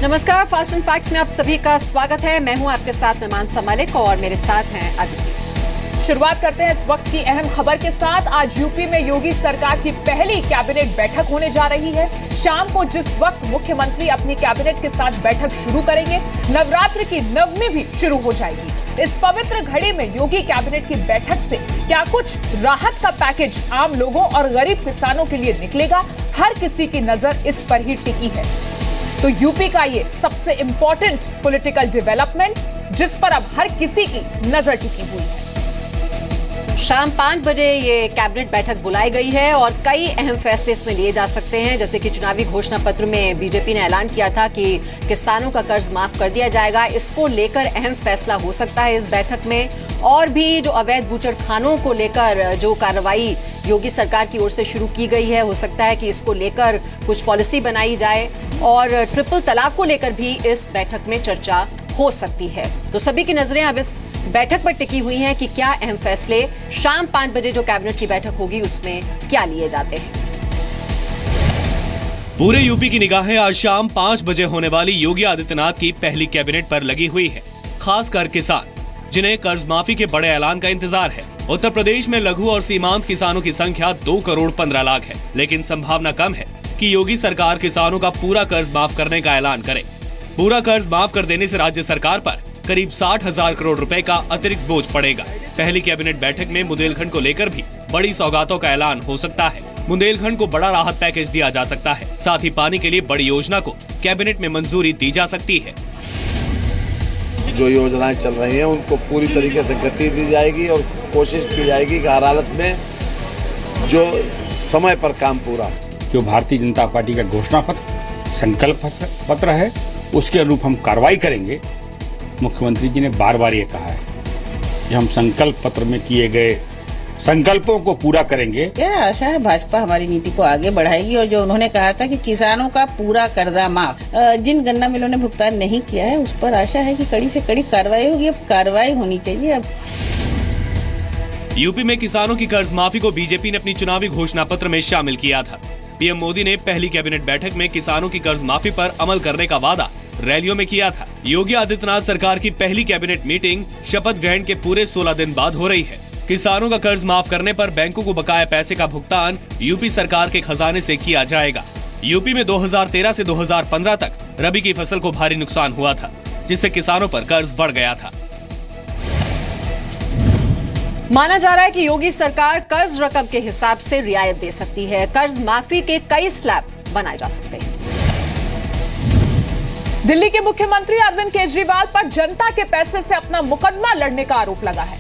नमस्कार, fast and facts में आप सभी का स्वागत है। मैं हूं आपके साथ मानसा मलिक और मेरे साथ हैं अदिति। शुरुआत करते हैं इस वक्त की अहम खबर के साथ। आज यूपी में योगी सरकार की पहली कैबिनेट बैठक होने जा रही है। शाम को जिस वक्त मुख्यमंत्री अपनी कैबिनेट के साथ बैठक शुरू करेंगे, नवरात्र की नवमी भी शुरू हो जाएगी। इस पवित्र घड़ी में योगी कैबिनेट की बैठक से क्या कुछ राहत का पैकेज आम लोगों और गरीब किसानों के लिए निकलेगा, हर किसी की नजर इस पर ही टिकी है। तो यूपी का ये सबसे इंपॉर्टेंट पॉलिटिकल डेवलपमेंट जिस पर अब हर किसी की नजर टिकी हुई है। शाम 5 बजे ये कैबिनेट बैठक बुलाई गई है और कई अहम फैसले इसमें लिए जा सकते हैं। जैसे कि चुनावी घोषणा पत्र में बीजेपी ने ऐलान किया था कि किसानों का कर्ज माफ कर दिया जाएगा। इसको लेकर अहम फैसला हो सकता है इस बैठक में। और भी जो अवैध बूचड़खानों को लेकर जो कार्रवाई योगी सरकार की ओर से शुरू की गई है, हो सकता है कि इसको लेकर कुछ पॉलिसी बनाई जाए। और ट्रिपल तलाक को लेकर भी इस बैठक में चर्चा हो सकती है। तो सभी की नजरें अब इस बैठक पर टिकी हुई हैं कि क्या अहम फैसले शाम 5 बजे जो कैबिनेट की बैठक होगी उसमें क्या लिए जाते हैं। पूरे यूपी की निगाहें आज शाम 5 बजे होने वाली योगी आदित्यनाथ की पहली कैबिनेट पर लगी हुई है। खासकर किसान, जिन्हें कर्ज माफी के बड़े ऐलान का इंतजार है। उत्तर प्रदेश में लघु और सीमांत किसानों की संख्या 2 करोड़ 15 लाख है, लेकिन संभावना कम है कि योगी सरकार किसानों का पूरा कर्ज माफ करने का ऐलान करे। पूरा कर्ज माफ कर देने से राज्य सरकार पर करीब 60,000 करोड़ रुपए का अतिरिक्त बोझ पड़ेगा। पहली कैबिनेट बैठक में बुंदेलखंड को लेकर भी बड़ी सौगातों का ऐलान हो सकता है। बुंदेलखंड को बड़ा राहत पैकेज दिया जा सकता है। साथ ही पानी के लिए बड़ी योजना को कैबिनेट में मंजूरी दी जा सकती है। जो योजनाएं चल रही हैं उनको पूरी तरीके से गति दी जाएगी और कोशिश की जाएगी कि हर हालत में जो समय पर काम पूरा। जो भारतीय जनता पार्टी का घोषणा पत्र, संकल्प पत्र है, उसके अनुरूप हम कार्रवाई करेंगे। मुख्यमंत्री जी ने बार बार ये कहा है कि हम संकल्प पत्र में किए गए संकल्पों को पूरा करेंगे। क्या आशा है भाजपा हमारी नीति को आगे बढ़ाएगी। और जो उन्होंने कहा था कि किसानों का पूरा कर्जा माफ, जिन गन्ना मिलों ने भुगतान नहीं किया है उस पर आशा है कि कड़ी से कड़ी कार्रवाई होगी। अब कार्रवाई होनी चाहिए। अब यूपी में किसानों की कर्ज माफी को बीजेपी ने अपनी चुनावी घोषणा पत्र में शामिल किया था। पीएम मोदी ने पहली कैबिनेट बैठक में किसानों की कर्ज माफी पर अमल करने का वादा रैलियों में किया था। योगी आदित्यनाथ सरकार की पहली कैबिनेट मीटिंग शपथ ग्रहण के पूरे 16 दिन बाद हो रही है। किसानों का कर्ज माफ करने पर बैंकों को बकाया पैसे का भुगतान यूपी सरकार के खजाने से किया जाएगा। यूपी में 2013 से 2015 तक रबी की फसल को भारी नुकसान हुआ था, जिससे किसानों पर कर्ज बढ़ गया था। माना जा रहा है कि योगी सरकार कर्ज रकम के हिसाब से रियायत दे सकती है। कर्ज माफी के कई स्लैब बनाए जा सकते हैं। दिल्ली के मुख्यमंत्री अरविंद केजरीवाल पर जनता के पैसे से अपना मुकदमा लड़ने का आरोप लगा है।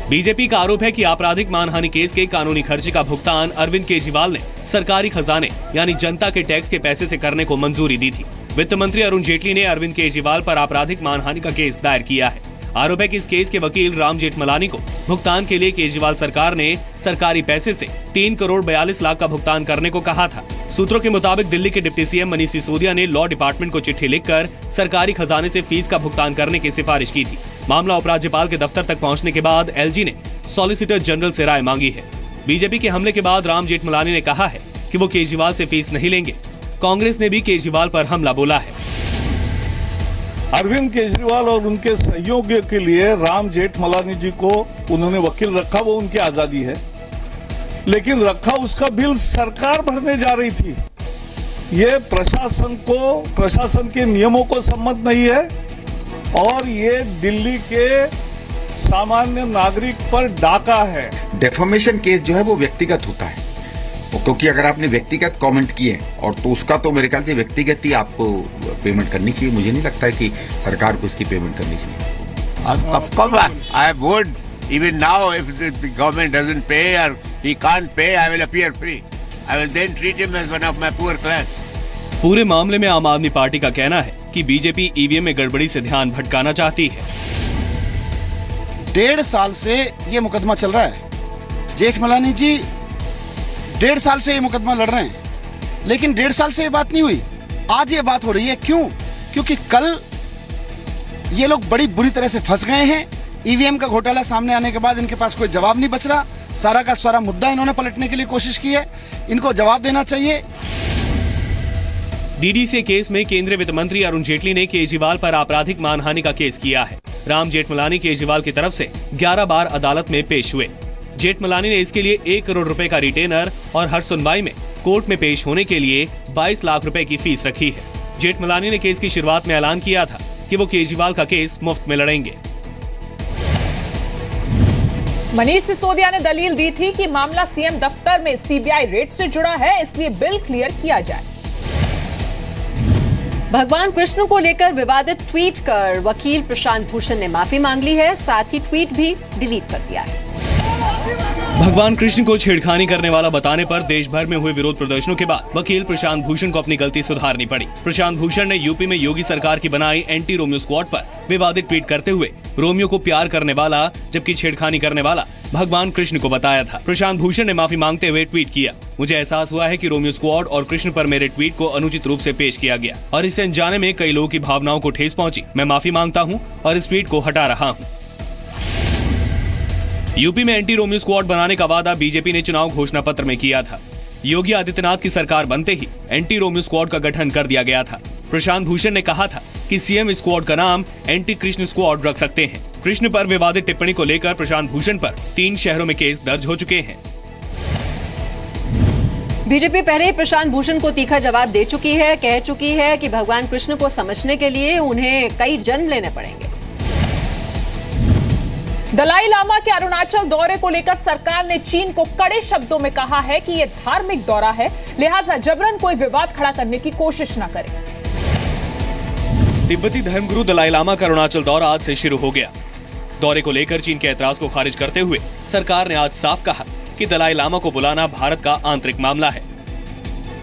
बीजेपी का आरोप है कि आपराधिक मानहानि केस के कानूनी खर्चे का भुगतान अरविंद केजरीवाल ने सरकारी खजाने यानी जनता के टैक्स के पैसे से करने को मंजूरी दी थी। वित्त मंत्री अरुण जेटली ने अरविंद केजरीवाल पर आपराधिक मानहानि का केस दायर किया है। आरोप है कि इस केस के वकील राम जेठमलानी को भुगतान के लिए केजरीवाल सरकार ने सरकारी पैसे से 3 करोड़ 42 लाख का भुगतान करने को कहा था। सूत्रों के मुताबिक दिल्ली के डिप्टी सीएम मनीष सिसोदिया ने लॉ डिपार्टमेंट को चिट्ठी लिखकर सरकारी खजाने से फीस का भुगतान करने की सिफारिश की थी। मामला उपराज्यपाल के दफ्तर तक पहुंचने के बाद एलजी ने सॉलिसिटर जनरल से राय मांगी है। बीजेपी के हमले के बाद राम जेठमलानी ने कहा है कि वो केजरीवाल से फीस नहीं लेंगे। कांग्रेस ने भी केजरीवाल पर हमला बोला है। अरविंद केजरीवाल और उनके सहयोगियों के लिए राम जेठमलानी जी को उन्होंने वकील रखा, वो उनकी आजादी है, लेकिन रखा उसका बिल सरकार भरने जा रही थी। ये प्रशासन के नियमों को सम्मत नहीं है और ये दिल्ली के सामान्य नागरिक पर डाका है। डेफोमेशन केस जो है वो व्यक्तिगत होता है, क्योंकि अगर आपने व्यक्तिगत कमेंट किए और तो उसका तो मेरे ख्याल से व्यक्तिगत ही आपको पेमेंट करनी चाहिए। मुझे नहीं लगता है कि सरकार को इसकी पेमेंट करनी चाहिए। Of course, I would. Even now, if the government doesn't pay or he can't pay, I will appear free. I will then treat him as one of my poor class. पूरे मामले में आम आदमी party का कहना है कि BJP EVM में गड़बड़ी से ध्यान भटकाना चाहती है। 1.5 साल से ये मुकदमा चल रहा है। जेठमलानी जी 1.5 साल से ये मुकदमा लड़ रहे हैं, लेकिन 1.5 साल से ये बात नहीं हुई। आज ये बात हो रही है। क्यों? क्योंकि कल ये लोग बड़ी बुरी तरह से फंस गए हैं। ईवीएम का घोटाला सामने आने के बाद इनके पास कोई जवाब नहीं बच रहा। सारा का सारा मुद्दा इन्होंने पलटने के लिए कोशिश की है। इनको जवाब देना चाहिए। डीडीसी केस में केंद्रीय वित्त मंत्री अरुण जेटली ने केजरीवाल पर आपराधिक मानहानि का केस किया है। राम जेठमलानी केजरीवाल की तरफ से 11 बार अदालत में पेश हुए। जेठमलानी ने इसके लिए 1 करोड़ रुपए का रिटेनर और हर सुनवाई में कोर्ट में पेश होने के लिए 22 लाख रुपए की फीस रखी है। जेठमलानी ने केस की शुरुआत में ऐलान किया था कि वो केजरीवाल का केस मुफ्त में लड़ेंगे। मनीष सिसोदिया ने दलील दी थी कि मामला सीएम दफ्तर में सीबीआई रेड से जुड़ा है, इसलिए बिल क्लियर किया जाए। भगवान कृष्ण को लेकर विवादित ट्वीट कर वकील प्रशांत भूषण ने माफी मांग ली है, साथ ही ट्वीट भी डिलीट कर दिया है। भगवान कृष्ण को छेड़खानी करने वाला बताने पर देश भर में हुए विरोध प्रदर्शनों के बाद वकील प्रशांत भूषण को अपनी गलती सुधारनी पड़ी। प्रशांत भूषण ने यूपी में योगी सरकार की बनाई एंटी रोमियो स्क्वाड पर विवादित ट्वीट करते हुए रोमियो को प्यार करने वाला जबकि छेड़खानी करने वाला भगवान कृष्ण को बताया था। प्रशांत भूषण ने माफी मांगते हुए ट्वीट किया, मुझे एहसास हुआ है कि रोमियो स्क्वाड और कृष्ण पर मेरे ट्वीट को अनुचित रूप से पेश किया गया और इससे अनजाने में कई लोगों की भावनाओं को ठेस पहुंची। मैं माफी मांगता हूं और इस ट्वीट को हटा रहा हूं। यूपी में एंटी रोमियो स्क्वाड बनाने का वादा बीजेपी ने चुनाव घोषणा पत्र में किया था। योगी आदित्यनाथ की सरकार बनते ही एंटी रोमियो स्क्वाड का गठन कर दिया गया था। प्रशांत भूषण ने कहा था कि सीएम स्क्वाड का नाम एंटी कृष्ण स्क्वाड रख सकते हैं। कृष्ण पर विवादित टिप्पणी को लेकर प्रशांत भूषण पर 3 शहरों में केस दर्ज हो चुके हैं। बीजेपी पहले ही प्रशांत भूषण को तीखा जवाब दे चुकी है, कह चुकी है कि भगवान कृष्ण को समझने के लिए उन्हें कई जन्म लेने पड़ेंगे। दलाई लामा के अरुणाचल दौरे को लेकर सरकार ने चीन को कड़े शब्दों में कहा है कि यह धार्मिक दौरा है, लिहाजा जबरन कोई विवाद खड़ा करने की कोशिश न करे। तिब्बती धर्मगुरु दलाई लामा का अरुणाचल दौरा आज से शुरू हो गया। दौरे को लेकर चीन के ऐतराज को खारिज करते हुए सरकार ने आज साफ कहा कि दलाई लामा को बुलाना भारत का आंतरिक मामला है।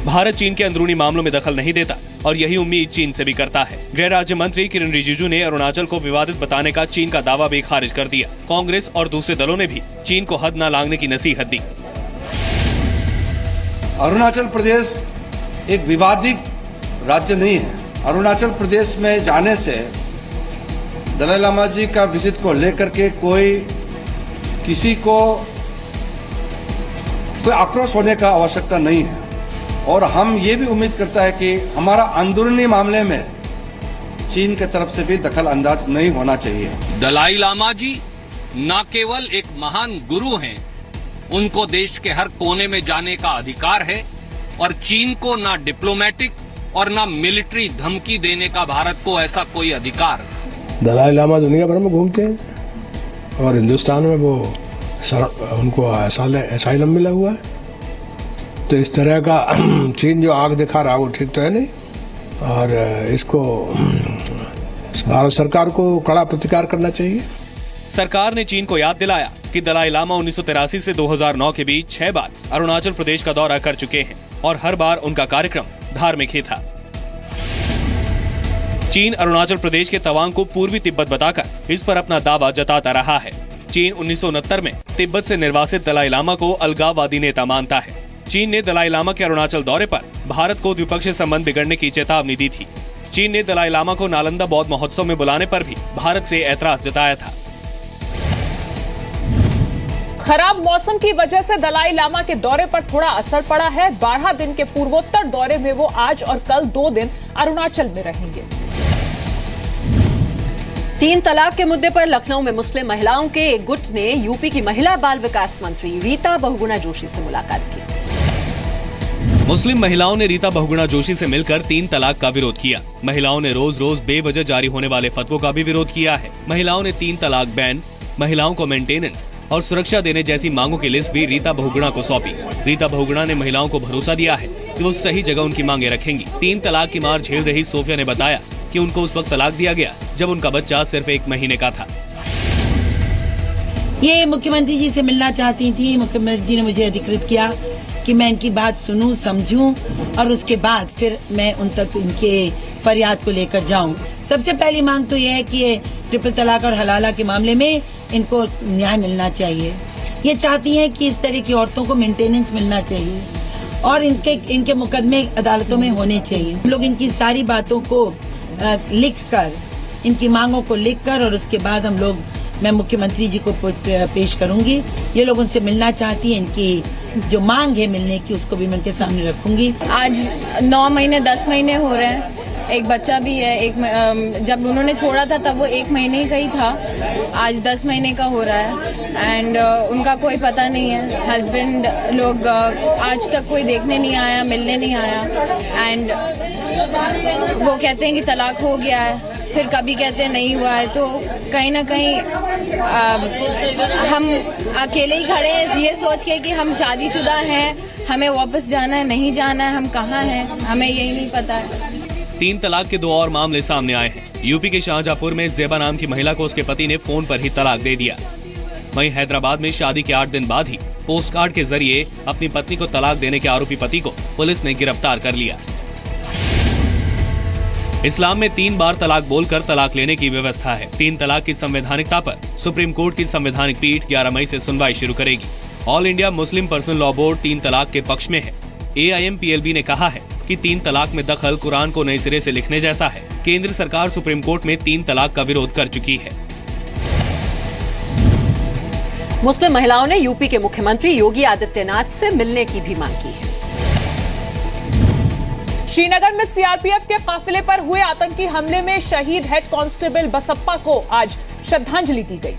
भारत चीन के अंदरूनी मामलों में दखल नहीं देता और यही उम्मीद चीन से भी करता है। गृह राज्य मंत्री किरण रिजिजू ने अरुणाचल को विवादित बताने का चीन का दावा भी खारिज कर दिया। कांग्रेस और दूसरे दलों ने भी चीन को हद न लांघने की नसीहत दी। अरुणाचल प्रदेश एक विवादित राज्य नहीं है। अरुणाचल प्रदेश में जाने से दलाई लामा जी का विजिट को लेकर के किसी को कोई आक्रोश होने का आवश्यकता नहीं है और हम ये भी उम्मीद करता है कि हमारा अंदरूनी मामले में चीन की तरफ से भी दखल अंदाज नहीं होना चाहिए। दलाई लामा जी न केवल एक महान गुरु हैं, उनको देश के हर कोने में जाने का अधिकार है और चीन को ना डिप्लोमेटिक और ना मिलिट्री धमकी देने का भारत को ऐसा कोई अधिकार। दलाई लामा दुनिया भर में घूमते हैं और हिंदुस्तान में वो उनको असाइलम मिला हुआ है, तो इस तरह का चीन जो आग दिखा रहा वो ठीक तो है नहीं और इसको भारत सरकार को कड़ा प्रतिकार करना चाहिए। सरकार ने चीन को याद दिलाया कि दलाई लामा 1983 से 2009 के बीच 6 बार अरुणाचल प्रदेश का दौरा कर चुके हैं और हर बार उनका कार्यक्रम धार्मिक ही था। चीन अरुणाचल प्रदेश के तवांग को पूर्वी तिब्बत बताकर इस पर अपना दावा जताता रहा है। चीन 1969 में तिब्बत से निर्वासित दलाई लामा को अलगाववादी नेता मानता है। चीन ने दलाई लामा के अरुणाचल दौरे पर भारत को द्विपक्षीय संबंध बिगड़ने की चेतावनी दी थी। चीन ने दलाई लामा को नालंदा बौद्ध महोत्सव में बुलाने पर भी भारत से ऐतराज जताया था। खराब मौसम की वजह से दलाई लामा के दौरे पर थोड़ा असर पड़ा है। 12 दिन के पूर्वोत्तर दौरे में वो आज और कल 2 दिन अरुणाचल में रहेंगे। 3 तलाक के मुद्दे पर लखनऊ में मुस्लिम महिलाओं के एक गुट ने यूपी की महिला बाल विकास मंत्री रीता बहुगुणा जोशी से मुलाकात की। मुस्लिम महिलाओं ने रीता बहुगुणा जोशी से मिलकर 3 तलाक का विरोध किया। महिलाओं ने रोज रोज बेवजह जारी होने वाले फतवों का भी विरोध किया है। महिलाओं ने 3 तलाक बैन, महिलाओं को मेंटेनेंस और सुरक्षा देने जैसी मांगों की लिस्ट भी रीता बहुगुणा को सौंपी। रीता बहुगुणा ने महिलाओं को भरोसा दिया है कि वो सही जगह उनकी मांगे रखेंगी। 3 तलाक की मार झेल रही सोफिया ने बताया कि उनको उस वक्त तलाक दिया गया जब उनका बच्चा सिर्फ 1 महीने का था। ये मुख्यमंत्री जी से मिलना चाहती थी। मुख्यमंत्री जी ने मुझे अधिकृत किया कि मैं इनकी बात सुनूं, समझूं और उसके बाद फिर मैं उन तक इनके फरियाद को लेकर जाऊं। सबसे पहली मांग तो यह है कि ये ट्रिपल तलाक और हलाला के मामले में इनको न्याय मिलना चाहिए। ये चाहती हैं कि इस तरह की औरतों को मेंटेनेंस मिलना चाहिए और इनके मुकदमे अदालतों में होने चाहिए। हम लोग इनकी सारी बातों को लिखकर, इनकी मांगों को लिखकर और उसके बाद मैं मुख्यमंत्री जी को पेश करूंगी। ये लोग उनसे मिलना चाहती हैं, इनकी जो मांग है मिलने की उसको भी मैं उनके सामने रखूंगी। आज 9 महीने 10 महीने हो रहे हैं, एक बच्चा भी है। जब उन्होंने छोड़ा था तब वो 1 महीने का ही था, आज 10 महीने का हो रहा है। एंड उनका कोई पता नहीं है। हस्बैंड लोग आज तक कोई देखने नहीं आया, मिलने नहीं आया। एंड वो कहते हैं कि तलाक हो गया है, फिर कभी कहते हैं नहीं हुआ है। तो कहीं ना कहीं हम अकेले ही खड़े हैं ये सोच के कि हम शादीशुदा हैं, हमें वापस जाना है, नहीं जाना है, हम कहाँ हैं, हमें यही नहीं पता है। 3 तलाक के 2 और मामले सामने आए हैं। यूपी के शाहजहांपुर में ज़ेबा नाम की महिला को उसके पति ने फोन पर ही तलाक दे दिया। वहीं हैदराबाद में शादी के 8 दिन बाद ही पोस्ट कार्ड के जरिए अपनी पत्नी को तलाक देने के आरोपी पति को पुलिस ने गिरफ्तार कर लिया। इस्लाम में 3 बार तलाक बोलकर तलाक लेने की व्यवस्था है। 3 तलाक की संवैधानिकता पर सुप्रीम कोर्ट की संवैधानिक पीठ 11 मई से सुनवाई शुरू करेगी। All India Muslim personal law board 3 तलाक के पक्ष में है। AIMPLB ने कहा है कि 3 तलाक में दखल कुरान को नए सिरे से लिखने जैसा है। केंद्र सरकार सुप्रीम कोर्ट में 3 तलाक का विरोध कर चुकी है। मुस्लिम महिलाओं ने यूपी के मुख्यमंत्री योगी आदित्यनाथ से मिलने की भी मांग की है। श्रीनगर में सीआरपीएफ के काफिले पर हुए आतंकी हमले में शहीद हेड कांस्टेबल बसप्पा को आज श्रद्धांजलि दी गई।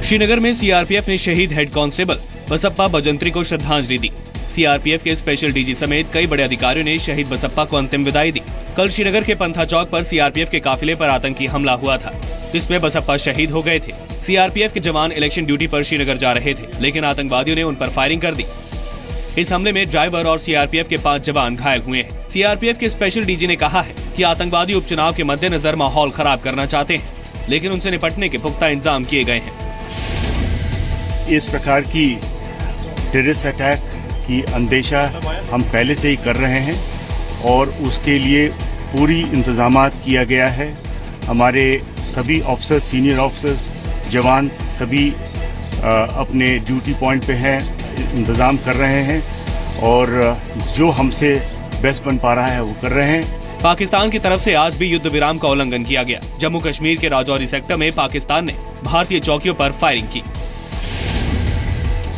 श्रीनगर में सीआरपीएफ ने शहीद हेड कांस्टेबल बसप्पा बजंत्री को श्रद्धांजलि दी। सीआरपीएफ के स्पेशल डीजी समेत कई बड़े अधिकारियों ने शहीद बसप्पा को अंतिम विदाई दी। कल श्रीनगर के पंथा चौक पर सीआरपीएफ के काफिले पर आतंकी हमला हुआ था, जिसमें बसप्पा शहीद हो गए थे। सीआरपीएफ के जवान इलेक्शन ड्यूटी पर श्रीनगर जा रहे थे, लेकिन आतंकवादियों ने उन पर फायरिंग कर दी। इस हमले में ड्राइवर और सीआरपीएफ के 5 जवान घायल हुए हैं। सीआरपीएफ के स्पेशल डीजी ने कहा है कि आतंकवादी उपचुनाव के मद्देनजर माहौल खराब करना चाहते हैं, लेकिन उनसे निपटने के पुख्ता इंतजाम किए गए हैं। इस प्रकार की टेररिस्ट अटैक की अंदेशा हम पहले से ही कर रहे हैं और उसके लिए पूरी इंतजामात किया गया है। हमारे सभी ऑफिसर्स, सीनियर ऑफिसर्स, जवान सभी अपने ड्यूटी पॉइंट पे हैं, इंतज़ाम कर रहे हैं और जो हमसे बेस्ट बन पा रहा है वो कर रहे हैं। पाकिस्तान की तरफ से आज भी युद्ध विराम का उल्लंघन किया गया। जम्मू कश्मीर के राजौरी सेक्टर में पाकिस्तान ने भारतीय चौकियों पर फायरिंग की।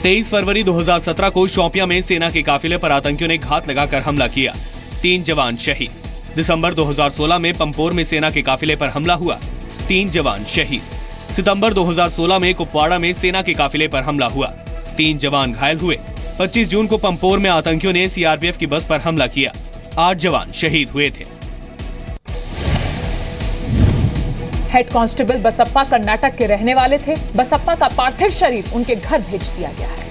23 फरवरी 2017 को शोपियां में सेना के काफिले पर आतंकियों ने घात लगाकर हमला किया, 3 जवान शहीद। दिसंबर 2016 में पंपोर में सेना के काफिले पर हमला हुआ, 3 जवान शहीद। सितंबर 2016 में कुपवाड़ा में सेना के काफिले पर हमला हुआ, 3 जवान घायल हुए। 25 जून को पंपोर में आतंकियों ने सीआरपीएफ की बस पर हमला किया, 8 जवान शहीद हुए थे। हेड कांस्टेबल बसप्पा कर्नाटक के रहने वाले थे। बसप्पा का पार्थिव शरीर उनके घर भेज दिया गया है।